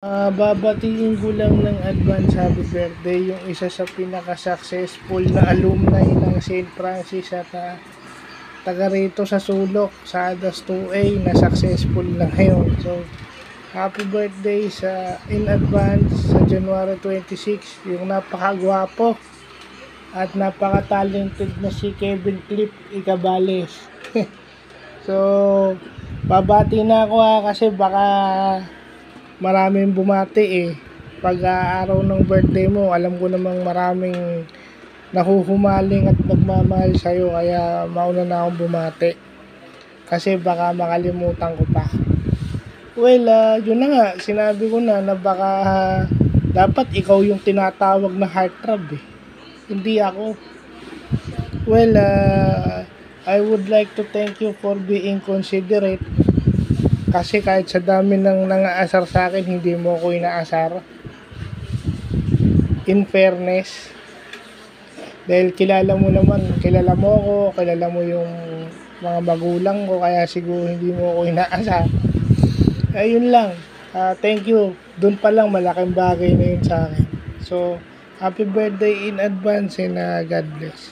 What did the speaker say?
Babatiin ko lang ng advance happy birthday yung isa sa pinaka-successful na alumni ng St. Francis at taga rito sa Sulok, sa ADAS 2A na successful na ngayon. So, happy birthday sa in advance sa January 26, yung napakagwapo at napaka-talented na si Kevin Clip Icabales. So, babati na ako kasi baka maraming bumati pag araw ng birthday mo. Alam ko namang maraming nahuhumaling at nagmamahal sa'yo, kaya mauna na akong bumati kasi baka makalimutan ko pa. Well, yun na nga, sinabi ko na baka dapat ikaw yung tinatawag na heartthrob hindi ako. Well, I would like to thank you for being considerate kasi kahit sa dami ng nangaasar sa akin, hindi mo ako inaasar. In fairness, dahil kilala mo ako, kilala mo yung mga magulang ko, kaya siguro hindi mo ako inaasar. Ayun lang, thank you. Doon pa lang malaking bagay na yun sa akin. So, happy birthday in advance and God bless.